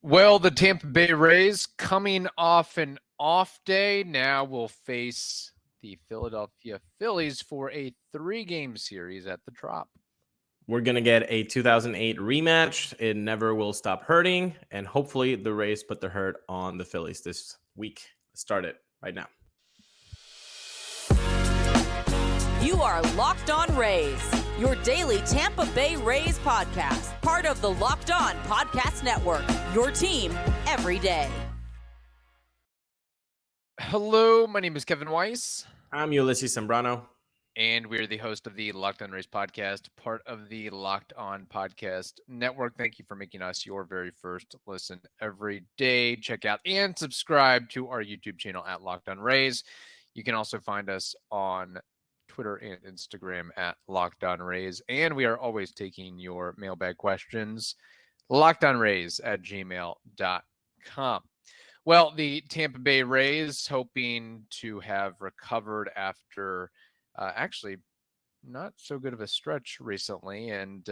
Well, the Tampa Bay Rays, coming off an off day, now will face the Philadelphia Phillies for a 3-game series at the Trop. We're going to get a 2008 rematch. It never will stop hurting. And hopefully the Rays put the hurt on the Phillies this week. Let's start it right now. You are Locked On Rays, your daily Tampa Bay Rays podcast. Part of the Locked On Podcast Network, your team every day. Hello, my name is Kevin Weiss. I'm Ulises Sambrano. And we're the host of the Locked On Rays podcast, part of the Locked On Podcast Network. Thank you for making us your very first listen every day. Check out and subscribe to our YouTube channel at Locked On Rays. You can also find us on Twitter and Instagram at Locked On Rays. And we are always taking your mailbag questions, lockedonrays@gmail.com. Well, the Tampa Bay Rays hoping to have recovered after actually not so good of a stretch recently and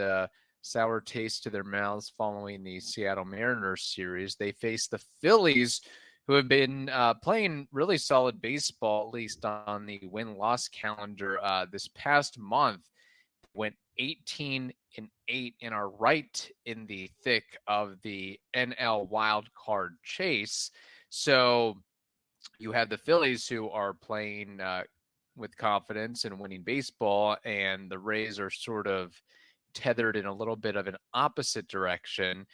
sour taste to their mouths following the Seattle Mariners series. They face the Phillies, who have been playing really solid baseball, at least on the win-loss calendar this past month. Went 18-8 and are right in the thick of the NL wild card chase. So you have the Phillies, who are playing with confidence and winning baseball, and the Rays are sort of tethered in a little bit of an opposite direction.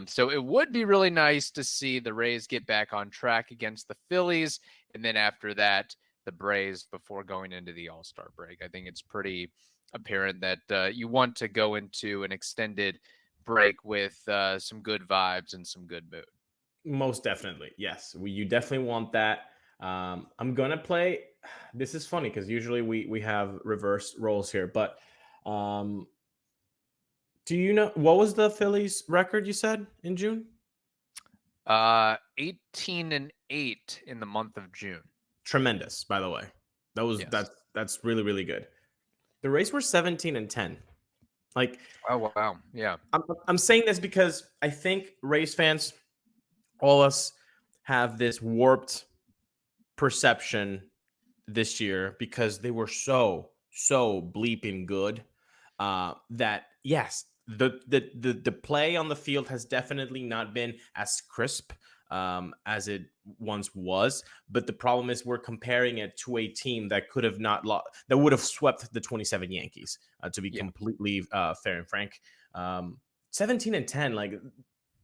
So it would be really nice to see the Rays get back on track against the Phillies, and then after that, the Braves before going into the All-Star break. I think it's pretty apparent that you want to go into an extended break with some good vibes and some good mood. Most definitely. Yes, you definitely want that. I'm going to play. This is funny because usually we have reverse roles here, but do you know what was the Phillies record you said in June? 18-8 in the month of June. Tremendous, by the way. That's really, really good. The Rays were 17-10. Like, oh wow, yeah. I'm saying this because I think Rays fans, all of us, have this warped perception this year because they were so bleeping good that yes, the play on the field has definitely not been as crisp as it once was, but the problem is we're comparing it to a team that could have not lost, that would have swept the 27 Yankees, to be completely fair and frank. 17-10, like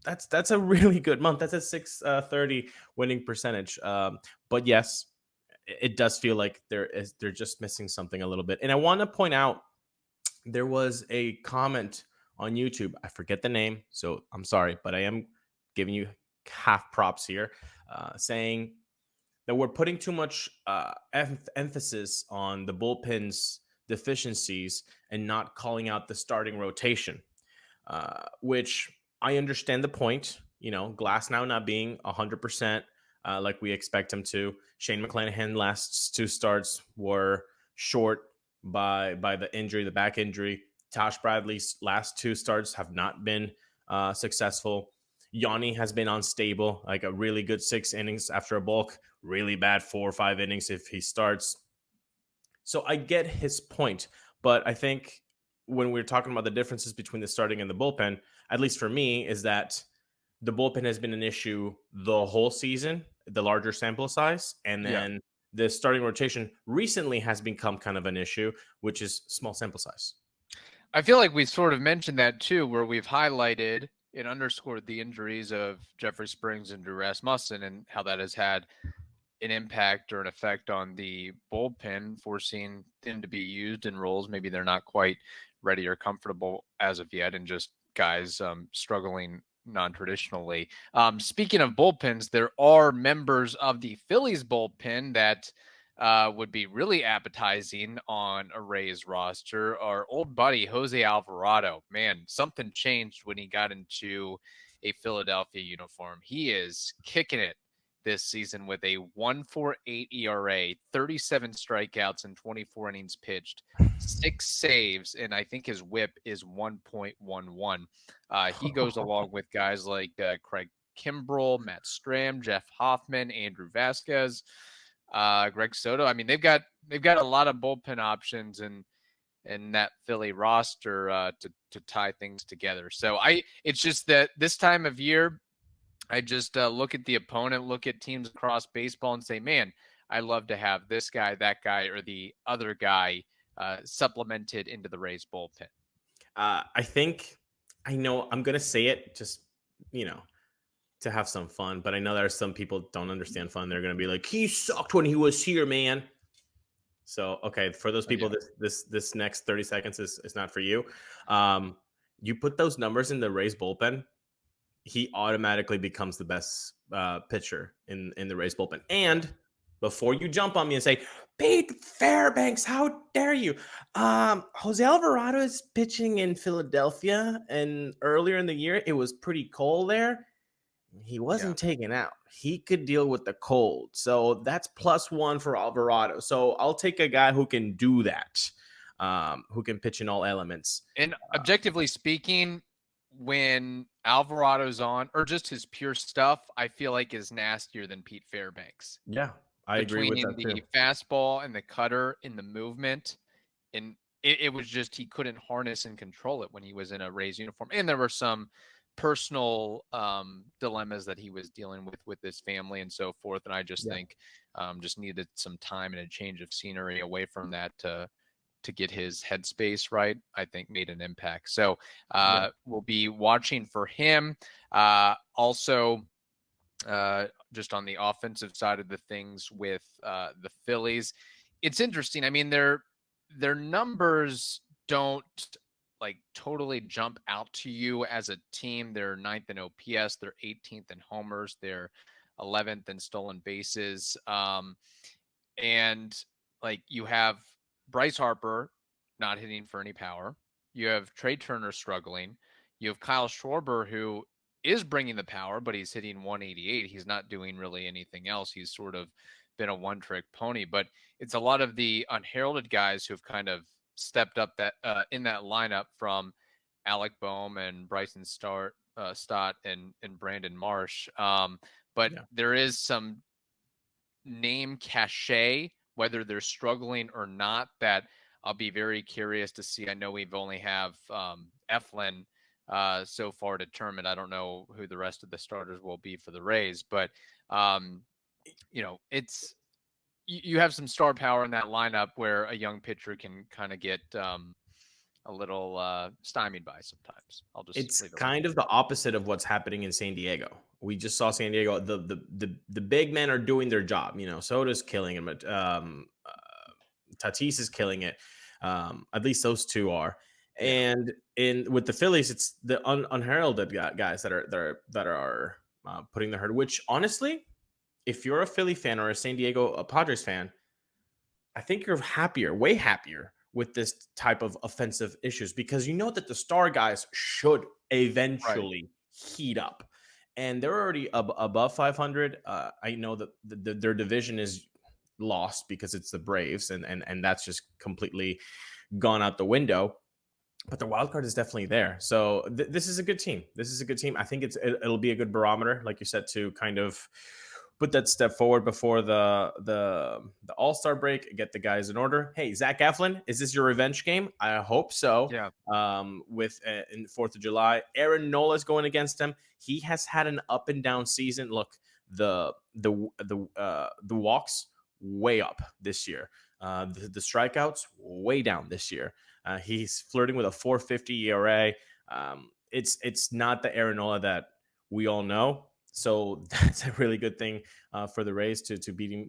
that's a really good month. That's a 630 winning percentage. But yes, it does feel like they're just missing something a little bit. And I want to point out, there was a comment on YouTube. I forget the name, so I'm sorry, but I am giving you half props here, saying that we're putting too much emphasis on the bullpen's deficiencies and not calling out the starting rotation, which I understand the point. You know, Glasnow not being 100% like we expect him to. Shane McClanahan last 2 starts were short by the injury, the back injury. Tosh Bradley's last 2 starts have not been successful. Yanni has been unstable, like a really good 6 innings after a bulk, really bad 4 or 5 innings if he starts. So I get his point, but I think when we're talking about the differences between the starting and the bullpen, at least for me, is that the bullpen has been an issue the whole season, the larger sample size, and then the starting rotation recently has become kind of an issue, which is small sample size. I feel like we sort of mentioned that too, where we've highlighted and underscored the injuries of Jeffrey Springs and Drew Rasmussen and how that has had an impact or an effect on the bullpen, forcing them to be used in roles maybe they're not quite ready or comfortable as of yet, and just guys struggling non-traditionally. Speaking of bullpens, there are members of the Phillies bullpen that would be really appetizing on a Rays roster. Our old buddy, Jose Alvarado. Man, something changed when he got into a Philadelphia uniform. He is kicking it this season with a 1.48 ERA, 37 strikeouts in 24 innings pitched, 6 saves, and I think his whip is 1.11. He goes along with guys like Craig Kimbrel, Matt Stram, Jeff Hoffman, Andrew Vasquez, Greg Soto. I mean, they've got a lot of bullpen options and that Philly roster to tie things together. So it's just that this time of year, I just look at the opponent, look at teams across baseball, and say, man, I love to have this guy, that guy, or the other guy supplemented into the Rays bullpen. I think I know I'm gonna say it just to have some fun, but I know there are some people don't understand fun. They're gonna be like, he sucked when he was here, man. So okay, for those people, this next 30 seconds is not for you. You put those numbers in the Rays bullpen, he automatically becomes the best pitcher in the Rays bullpen. And before you jump on me and say, Pete Fairbanks, how dare you? Jose Alvarado is pitching in Philadelphia, and earlier in the year, it was pretty cold there. He wasn't taken out. He could deal with the cold. So that's +1 for Alvarado. So I'll take a guy who can do that, who can pitch in all elements. And objectively speaking, when Alvarado's on, or just his pure stuff, I feel like is nastier than Pete Fairbanks. Yeah, I agree with that Between too. the fastball and the cutter in the movement, and it was just he couldn't harness and control it when he was in a Rays uniform. And there were some personal dilemmas that he was dealing with his family and so forth. And I just think just needed some time and a change of scenery away from that to get his headspace right, I think made an impact. So we'll be watching for him. Also, just on the offensive side of the things with the Phillies, it's interesting. I mean, their numbers don't like totally jump out to you as a team. They're 9th in OPS, they're 18th in homers, they're 11th in stolen bases. And like you have Bryce Harper not hitting for any power. You have Trey Turner struggling. You have Kyle Schwarber, who is bringing the power, but he's hitting 188. He's not doing really anything else. He's sort of been a one-trick pony. But it's a lot of the unheralded guys who have kind of stepped up that in that lineup, from Alec Boehm and Bryson Stott and Brandon Marsh. But there is some name cachet, whether they're struggling or not, that I'll be very curious to see. I know we've only have Eflin so far determined. I don't know who the rest of the starters will be for the Rays, but it's you have some star power in that lineup where a young pitcher can kind of get a little stymied by sometimes. It's kind of the opposite of what's happening in San Diego. We just saw San Diego. The big men are doing their job. Soto's killing him. Tatis is killing it. At least those two are. And with the Phillies, it's the unheralded guys that are putting the hurt. Which honestly, if you're a Philly fan or a San Diego Padres fan, I think you're way happier with this type of offensive issues, because you know that the star guys should eventually heat up, and they're already above 500. I know that their division is lost because it's the Braves, and that's just completely gone out the window. But the wild card is definitely there. So this is a good team. I think it'll be a good barometer, like you said, to kind of put that step forward before the All-Star break, get the guys in order. Hey, Zach Eflin, is this your revenge game? I hope so. Yeah. With in 4th of July, Aaron Nola is going against him. He has had an up and down season. Look, the walks way up this year. The strikeouts way down this year. He's flirting with a 4.50 ERA. It's not the Aaron Nola that we all know. So that's a really good thing for the Rays to be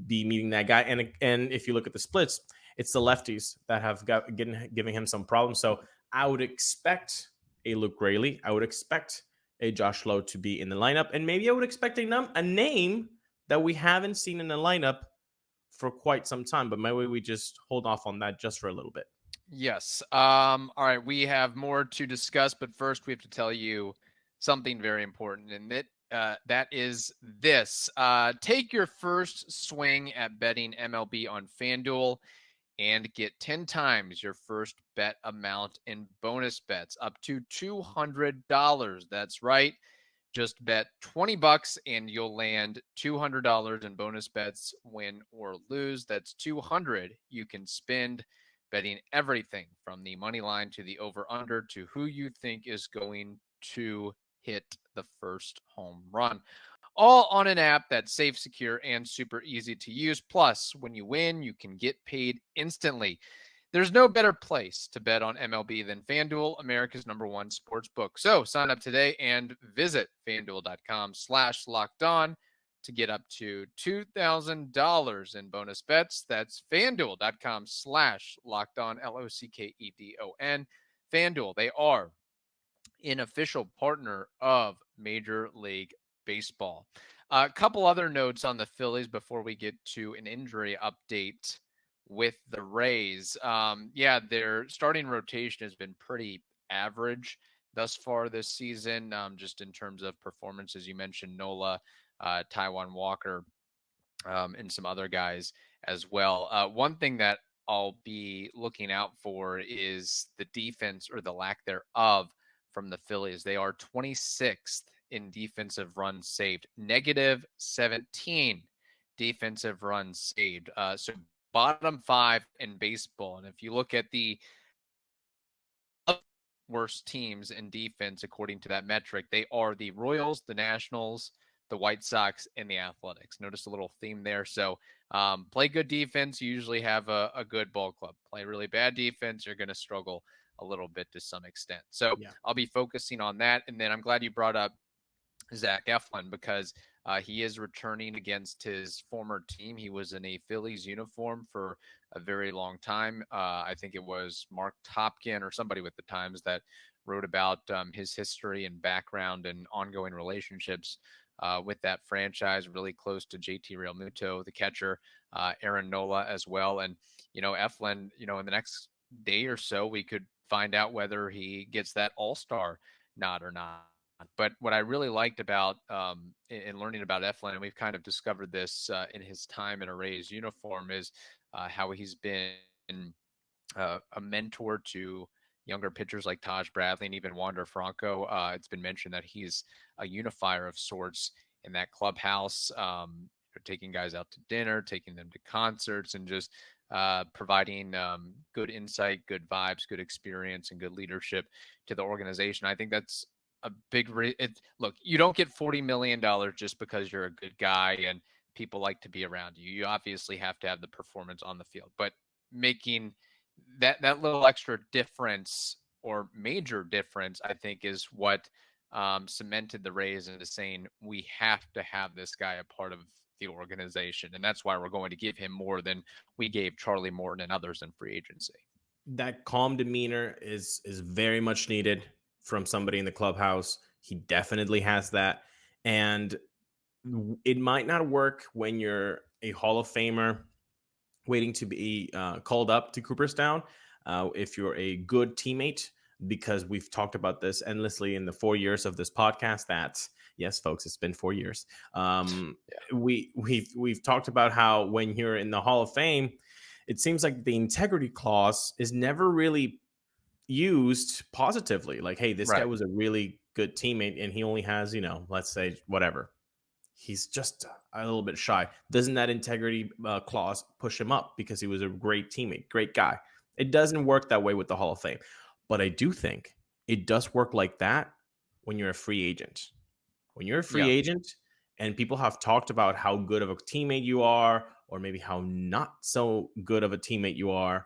meeting that guy. And if you look at the splits, it's the lefties that have giving him some problems. So I would expect a Luke Raley. I would expect a Josh Lowe to be in the lineup. And maybe I would expect a name that we haven't seen in the lineup for quite some time. But maybe we just hold off on that just for a little bit. Yes. All right. We have more to discuss, but first we have to tell you something very important, and that is this. Take your first swing at betting MLB on FanDuel and get 10 times your first bet amount in bonus bets, up to $200. That's right. Just bet $20 and you'll land $200 in bonus bets, win or lose. That's $200 you can spend betting everything from the money line to the over under to who you think is going to hit the first home run. All on an app that's safe, secure, and super easy to use. Plus, when you win, you can get paid instantly. There's no better place to bet on MLB than FanDuel, America's #1 sports book. So sign up today and visit FanDuel.com/lockedon to get up to $2,000 in bonus bets. That's FanDuel.com/lockedon, LOCKEDON. FanDuel, they are an official partner of Major League Baseball. A couple other notes on the Phillies before we get to an injury update with the Rays. Their starting rotation has been pretty average thus far this season, just in terms of performance. As you mentioned, Nola, Taijuan Walker, and some other guys as well. One thing that I'll be looking out for is the defense, or the lack thereof, from the Phillies. They are 26th in defensive runs saved, -17 defensive runs saved. So bottom 5 in baseball. And if you look at the worst teams in defense, according to that metric, they are the Royals, the Nationals, the White Sox, and the Athletics. Notice a little theme there. So play good defense, you usually have a good ball club. Play really bad defense, you're going to struggle a little bit to some extent. So I'll be focusing on that. And then I'm glad you brought up Zach Eflin, because he is returning against his former team. He was in a Phillies uniform for a very long time. I think it was Mark Topkin or somebody with the Times that wrote about his history and background and ongoing relationships with that franchise, really close to JT Realmuto, the catcher, Aaron Nola as well. And, Eflin, in the next day or so, we could find out whether he gets that all-star nod or not. But what I really liked about in learning about Eflin, and we've kind of discovered this in his time in a Rays uniform, is how he's been a mentor to younger pitchers like Taj Bradley and even Wander Franco. It's been mentioned that he's a unifier of sorts in that clubhouse, taking guys out to dinner, taking them to concerts, and just providing good insight, good vibes, good experience, and good leadership to the organization. I think that's a big look, you don't get $40 million just because you're a good guy and people like to be around you. You obviously have to have the performance on the field, but making that little extra difference, or major difference, I think is what cemented the Rays into saying, we have to have this guy a part of the organization. And that's why we're going to give him more than we gave Charlie Morton and others in free agency. That calm demeanor is very much needed from somebody in the clubhouse. He definitely has that. And it might not work when you're a Hall of Famer waiting to be called up to Cooperstown. If you're a good teammate, because we've talked about this endlessly in the 4 years of this podcast. That's, yes, folks, it's been 4 years. We've talked about how when you're in the Hall of Fame, it seems like the integrity clause is never really used positively. Like, hey, this guy was a really good teammate and he only has, let's say whatever, he's just a little bit shy. Doesn't that integrity clause push him up because he was a great teammate, great guy? It doesn't work that way with the Hall of Fame. But I do think it does work like that when you're a free agent. When you're a free agent and people have talked about how good of a teammate you are, or maybe how not so good of a teammate you are,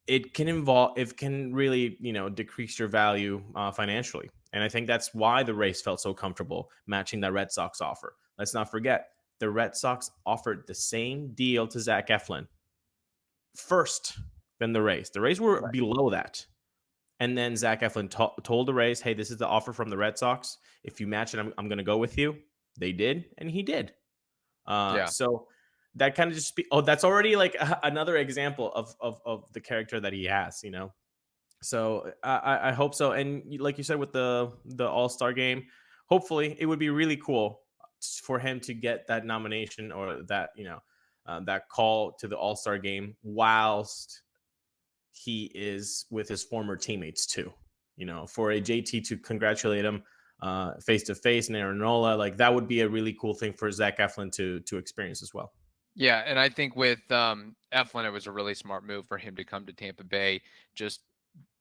it can really, decrease your value financially. And I think that's why the Rays felt so comfortable matching that Red Sox offer. Let's not forget, the Red Sox offered the same deal to Zach Eflin first than the Rays. The Rays were below that. And then Zach Eflin told the Rays, hey, this is the offer from the Red Sox. If you match it, I'm going to go with you. They did, and he did. So that kind of just that's already like another example of the character that he has, So I hope so. And like you said with the All-Star game, hopefully it would be really cool for him to get that nomination, or that, that call to the All-Star game whilst he is with his former teammates too. For a JT to congratulate him face to face, and Aaron Nola. Like that would be a really cool thing for Zach Eflin to experience as well. Yeah, and I think with Eflin, it was a really smart move for him to come to Tampa Bay, just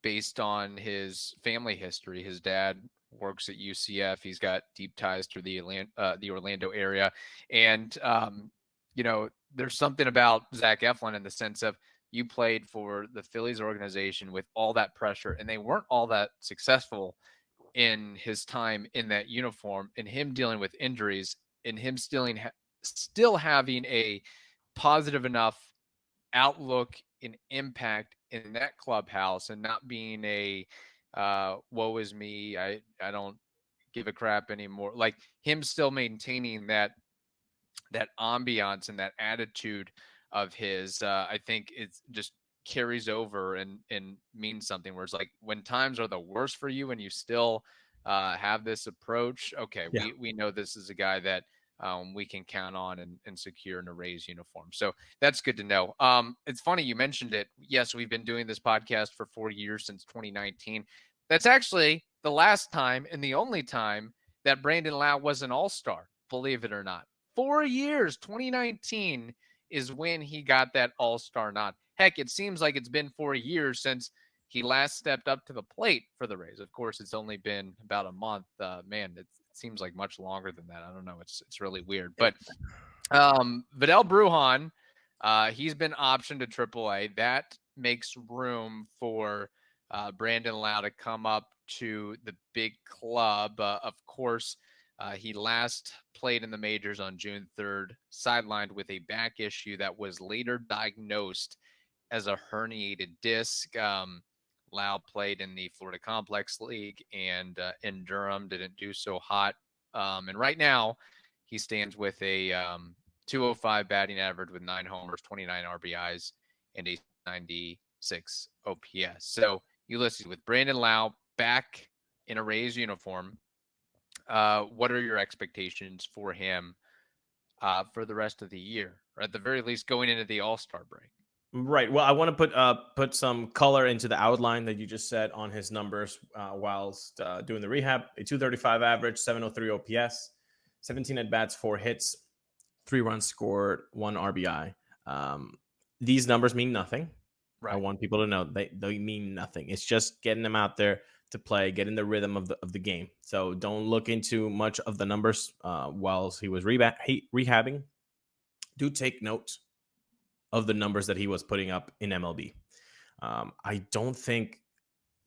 based on his family history. His dad works at UCF. He's got deep ties to the Orlando area, and there's something about Zach Eflin in the sense of you played for the Phillies organization with all that pressure, and they weren't all that successful in his time in that uniform, and him dealing with injuries, and him still having a positive enough outlook and impact in that clubhouse, and not being a woe is me, I don't give a crap anymore. Like him still maintaining that ambiance and that attitude of his, I think it's just carries over and means something, where it's like when times are the worst for you and you still have this approach, okay, Yeah. we know this is a guy that we can count on and secure in a Rays uniform. So that's good to know. It's funny you mentioned it. Yes, we've been doing this podcast for 4 years, since 2019. That's actually the last time and the only time that Brandon Lowe was an all-star, believe it or not. 4 years, 2019 is when he got that all-star nod. Heck, it seems like it's been 4 years since he last stepped up to the plate for the Rays. Of course, it's only been about a month. Man, it seems like much longer than that. I don't know. It's really weird. But Vidal Bruján, he's been optioned to AAA. That makes room for Brandon Lowe to come up to the big club. Of course, he last played in the majors on June 3rd, sidelined with a back issue that was later diagnosed as a herniated disc. Lowe played in the Florida Complex League and in Durham, didn't do so hot. And right now, he stands with a 205 batting average with 9 homers, 29 RBIs, and a 96 OPS. So, Ulises, with Brandon Lowe back in a Rays uniform, what are your expectations for him for the rest of the year, or at the very least going into the All-Star break? Right. Well, I want to put some color into the outline that you just said on his numbers whilst doing the rehab. A 235 average, 703 OPS, 17 at bats, 4 hits, 3 runs scored, 1 RBI. These numbers mean nothing. Right. I want people to know they mean nothing. It's just getting them out there to play, get in the rhythm of the game. So don't look into much of the numbers whilst he was rehabbing. Do take note of the numbers that he was putting up in MLB. I don't think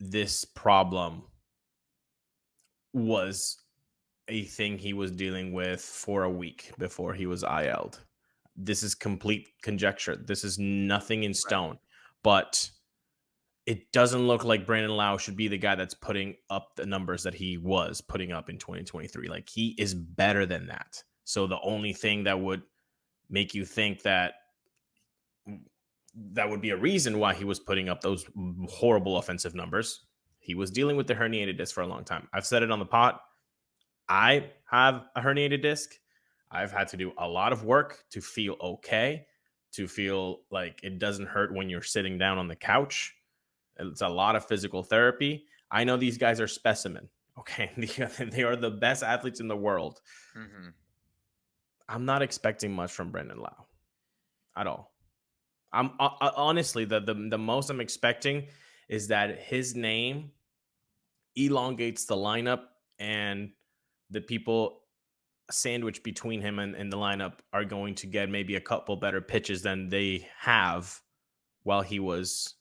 this problem was a thing he was dealing with for a week before he was IL'd. This is complete conjecture. This is nothing in stone. Right. But it doesn't look like Brandon Lowe should be the guy that's putting up the numbers that he was putting up in 2023. Like, he is better than that. So the only thing that would make you think that would be a reason why he was putting up those horrible offensive numbers, he was dealing with the herniated disc for a long time. I've said it on the pod. I have a herniated disc. I've had to do a lot of work to feel okay, to feel like it doesn't hurt when you're sitting down on the couch. It's a lot of physical therapy. I know these guys are specimen. Okay. They are the best athletes in the world. Mm-hmm. I'm not expecting much from Brandon Lowe at all. I'm honestly, the most I'm expecting is that his name elongates the lineup, and the people sandwiched between him and the lineup are going to get maybe a couple better pitches than they have while he was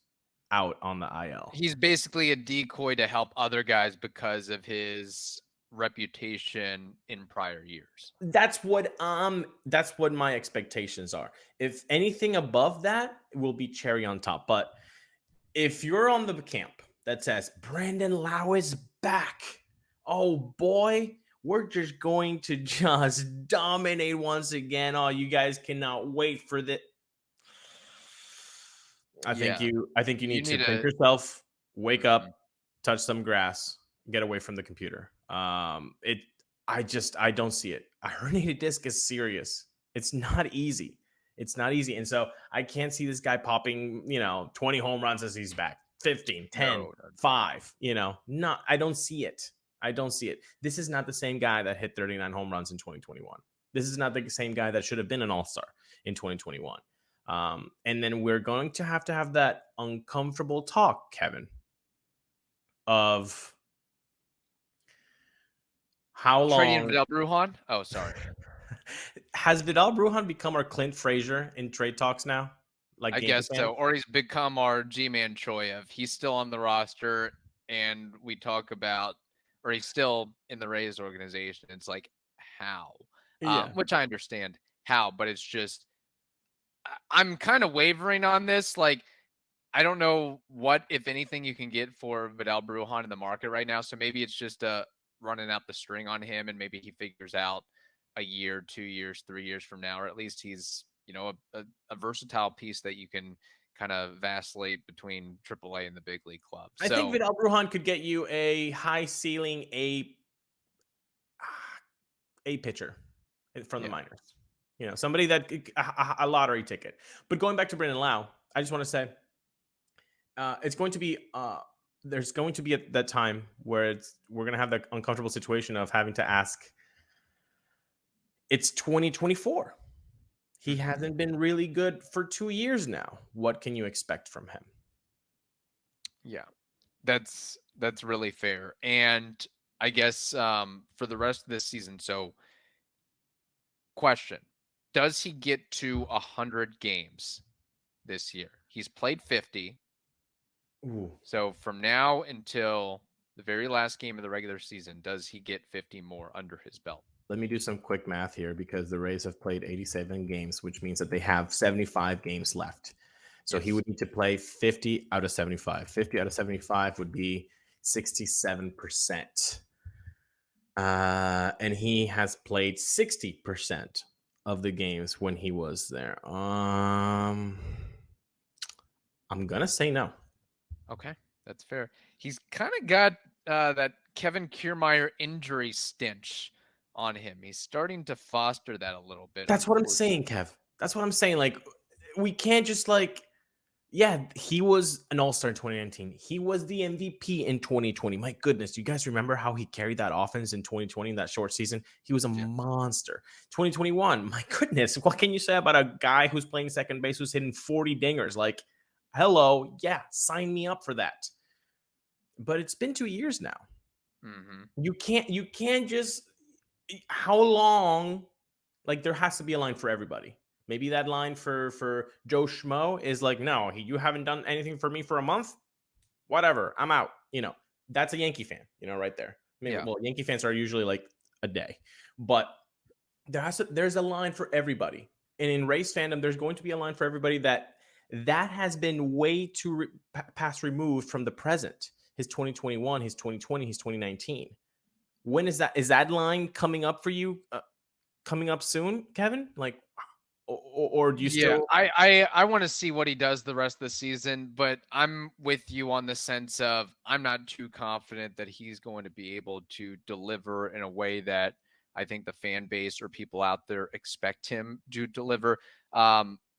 out on the IL. He's basically a decoy to help other guys because of his reputation in prior years. That's what my expectations are. If anything above that, it will be cherry on top. But if you're on the camp that says Brandon Lowe is back, oh boy, we're just going to just dominate once again. Oh, you guys cannot wait for the. I think you need to think yourself, wake up, touch some grass, get away from the computer. I don't see it. A herniated disc is serious. It's not easy. And so I can't see this guy popping, 20 home runs as he's back, 15, 10, 5, I don't see it. I don't see it. This is not the same guy that hit 39 home runs in 2021. This is not the same guy that should have been an all-star in 2021. And then we're going to have that uncomfortable talk, Kevin, of how Trading long Vidal Bruján? Oh, sorry. has Vidal Bruján become our Clint Frazier in trade talks now? Like, I guess so. Or he's become our G-Man Choyev. He's still on the roster, and we talk about, or he's still in the Rays organization. It's like, how? Which I understand how, but it's just, I'm kind of wavering on this. Like, I don't know what, if anything, you can get for Vidal Bruján in the market right now. So maybe it's just running out the string on him, and maybe he figures out a year, 2 years, 3 years from now, or at least he's, a versatile piece that you can kind of vacillate between AAA and the big league clubs. I think Vidal Bruján could get you a high ceiling A pitcher from the minors. Somebody that a lottery ticket. But going back to Brandon Lowe, I just want to say it's going to be there's going to be at that time where we're going to have that uncomfortable situation of having to ask. It's 2024. He hasn't been really good for 2 years now. What can you expect from him? Yeah, that's really fair. And I guess for the rest of this season, so question, does he get to 100 games this year? He's played 50. Ooh. So from now until the very last game of the regular season, does he get 50 more under his belt? Let me do some quick math here, because the Rays have played 87 games, which means that they have 75 games left. So he would need to play 50 out of 75. 50 out of 75 would be 67%. And he has played 60% of the games when he was there. I'm going to say no. Okay, that's fair. He's kind of got that Kevin Kiermaier injury stench on him. He's starting to foster that a little bit. That's what I'm saying, Kev. That's what I'm saying. Like, we can't just he was an all-star in 2019. He was the MVP in 2020. My goodness, you guys remember how he carried that offense in 2020 in that short season? He was a monster. 2021, my goodness, what can you say about a guy who's playing second base who's hitting 40 dingers? Like, hello, yeah, sign me up for that. But it's been 2 years now. Mm-hmm. You can't just. How long? Like, there has to be a line for everybody. Maybe that line for Joe Schmo is like, no, you haven't done anything for me for a month. Whatever, I'm out. That's a Yankee fan. Right there. Well, Yankee fans are usually like a day, but there's a line for everybody. And in Rays fandom, there's going to be a line for everybody that has been way too past removed from the present. His 2021, his 2020, his 2019. When is that? Is that line coming up for you? Coming up soon, Kevin? Like, or do you still? I want to see what he does the rest of the season, but I'm with you on the sense of I'm not too confident that he's going to be able to deliver in a way that I think the fan base or people out there expect him to deliver.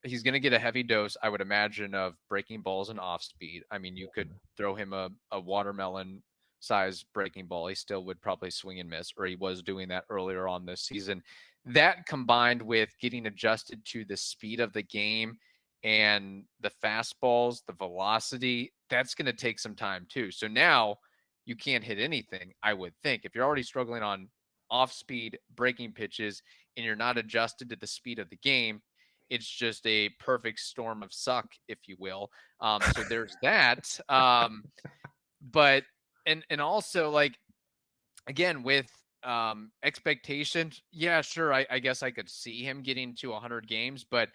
He's going to get a heavy dose, I would imagine, of breaking balls and off speed. I mean, you could throw him a watermelon size breaking ball, he still would probably swing and miss, or he was doing that earlier on this season. That combined with getting adjusted to the speed of the game and the fastballs, the velocity, that's going to take some time too. So now you can't hit anything, I would think. If you're already struggling on off-speed breaking pitches and you're not adjusted to the speed of the game, it's just a perfect storm of suck, if you will. So there's that. But and also, like, again, with expectations, yeah, sure, I guess I could see him getting to 100 games, but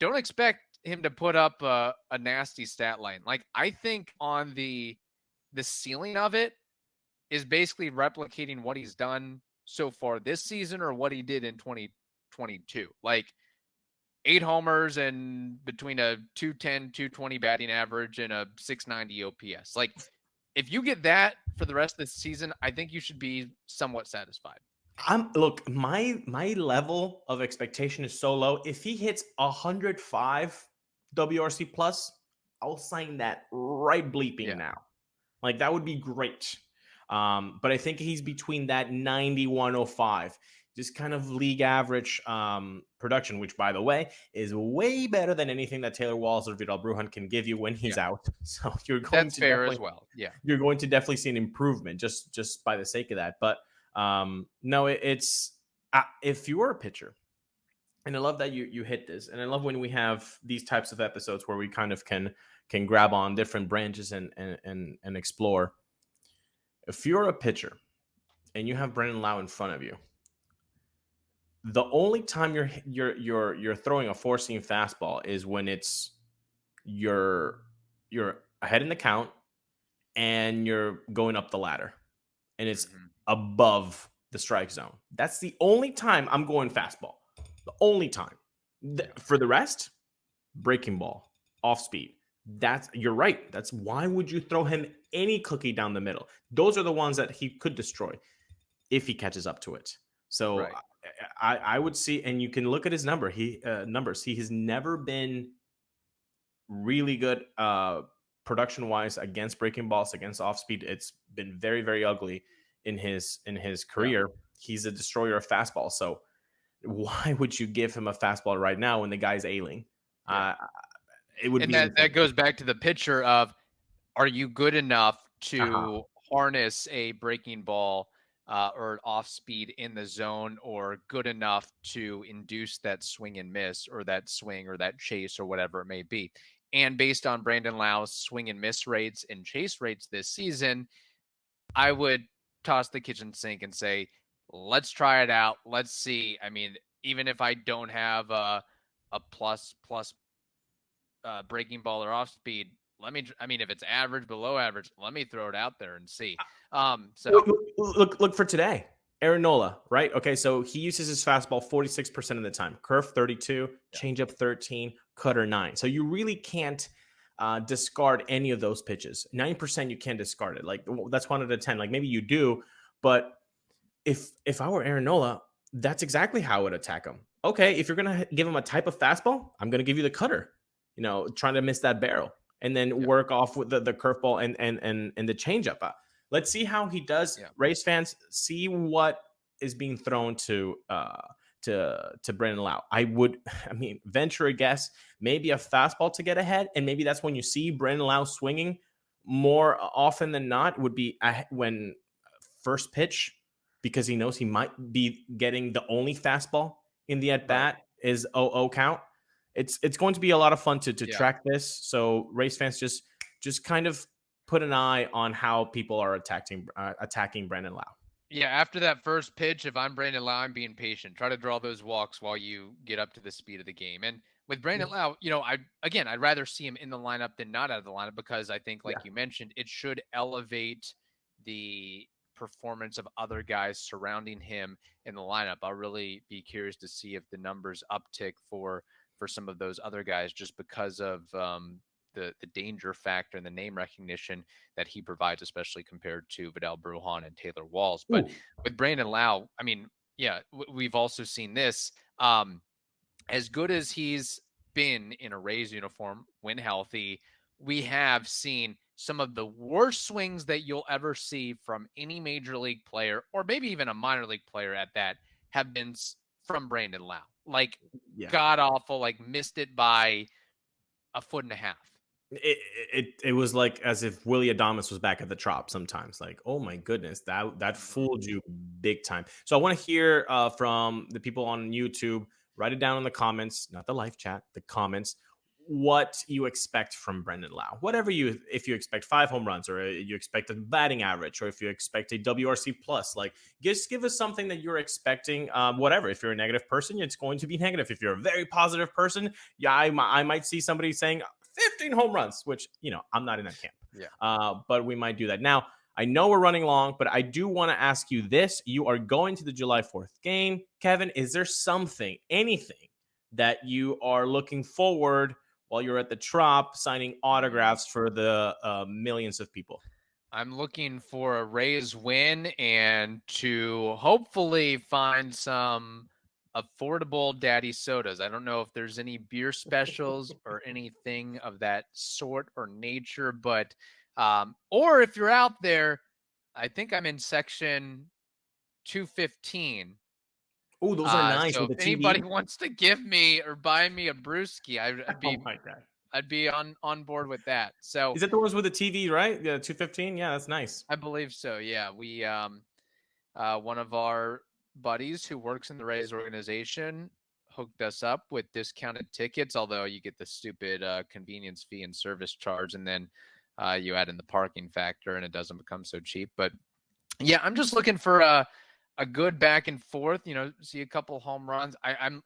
don't expect him to put up a nasty stat line. Like, I think on the ceiling of it is basically replicating what he's done so far this season or what he did in 2022. Like, 8 homers and between a 210, 220 batting average and a 690 OPS. Like, if you get that for the rest of the season, I think you should be somewhat satisfied. Look, my level of expectation is so low. If he hits 105 WRC plus, I'll sign that right bleeping now. Like, that would be great. But I think he's between that 90, 105, just kind of league average production, which, by the way, is way better than anything that Taylor Walls or Vidal Bruján can give you when he's out. So you're going That's to fair as well. Yeah. You're going to definitely see an improvement just by the sake of that. But no, it's if you're a pitcher, and I love that you hit this, and I love when we have these types of episodes where we kind of can grab on different branches and explore. If you're a pitcher and you have Brandon Lowe in front of you, the only time you're throwing a four-seam fastball is when it's you're ahead in the count and you're going up the ladder and it's above the strike zone. That's the only time I'm going fastball. The only time. For the rest, breaking ball, off speed. You're right. That's why would you throw him any cookie down the middle? Those are the ones that he could destroy if he catches up to it. So Right. I would see, and you can look at his numbers. He has never been really good production wise against breaking balls, against off speed. It's been very, very ugly in his career. Yeah. He's a destroyer of fastball. So why would you give him a fastball right now when the guy's ailing? Yeah. It would be that goes back to the pitcher of, are you good enough to harness a breaking ball or off speed in the zone, or good enough to induce that swing and miss, or that swing or that chase or whatever it may be. And based on Brandon Lowe's swing and miss rates and chase rates this season, I would toss the kitchen sink and say, let's try it out. Let's see. I mean, even if I don't have a plus breaking ball or off speed, if it's average, below average, let me throw it out there and see. So look for today. Aaron Nola, right? Okay, so he uses his fastball 46% of the time, curve 32, changeup 13, cutter 9. So you really can't discard any of those pitches. 9% you can't discard it. Like, that's 1 out of 10. Like, maybe you do, but if I were Aaron Nola, that's exactly how I would attack him. Okay, if you're gonna give him a type of fastball, I'm gonna give you the cutter. Trying to miss that barrel, and then work off with the curveball and the changeup. Let's see how he does. Yeah. Rays fans, see what is being thrown to Brandon Lowe. Venture a guess, maybe a fastball to get ahead, and maybe that's when you see Brandon Lowe swinging more often than not. Would be when first pitch, because he knows he might be getting the only fastball in the at bat is 0-0 count. It's going to be a lot of fun to track this. So Rays fans, just kind of put an eye on how people are attacking Brandon Lowe. Yeah, after that first pitch, if I'm Brandon Lowe, I'm being patient. Try to draw those walks while you get up to the speed of the game. And with Brandon Lowe, I'd rather see him in the lineup than not out of the lineup, because I think, like you mentioned, it should elevate the performance of other guys surrounding him in the lineup. I'll really be curious to see if the numbers uptick for some of those other guys, just because of the danger factor and the name recognition that he provides, especially compared to Vidal Bruján and Taylor Walls. But with Brandon Lowe, we've also seen this. As good as he's been in a Rays uniform when healthy, we have seen some of the worst swings that you'll ever see from any major league player, or maybe even a minor league player at that, have been from Brandon Lowe. Like, god awful, like missed it by a foot and a half. It was like as if Willie Adames was back at the Trop sometimes. Like, oh my goodness, that fooled you big time. So I want to hear from the people on YouTube. Write it down in the comments, not the live chat, the comments, what you expect from Brandon Lowe. If you expect 5 home runs, or you expect a batting average, or if you expect a WRC plus, like, just give us something that you're expecting. Whatever. If you're a negative person, it's going to be negative. If you're a very positive person, I might see somebody saying 15 home runs, which, I'm not in that camp. Yeah. But we might do that. Now, I know we're running long, but I do want to ask you this. You are going to the July 4th game. Kevin, is there anything that you are looking forward while you're at the Trop signing autographs for the millions of people? I'm looking for a Rays win and to hopefully find some affordable daddy sodas. I don't know if there's any beer specials or anything of that sort or nature, but or if you're out there, I think I'm in section 215. Oh, those are nice So with if the anybody TV. wants to give me or buy me a brewski, Oh my God. I'd be on board with that. So Is that the ones with the TV, right? Yeah, 215. Yeah, that's nice. I believe so. Yeah, we one of our buddies who works in the Rays organization hooked us up with discounted tickets, although you get the stupid convenience fee and service charge, and then you add in the parking factor and it doesn't become so cheap. But yeah, I'm just looking for a good back and forth, see a couple home runs. I'm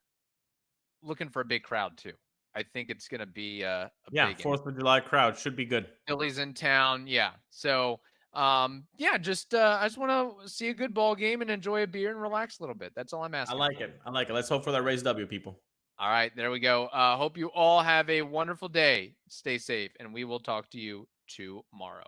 looking for a big crowd too. I think it's going to be a Yeah, big 4th of July crowd should be good. Phillies in town. Yeah. So, I just want to see a good ball game and enjoy a beer and relax a little bit. That's all I'm I asking. like it. I like it. Let's hope for that Rays W, people. All right, there we go. Hope you all have a wonderful day. Stay safe, and we will talk to you tomorrow.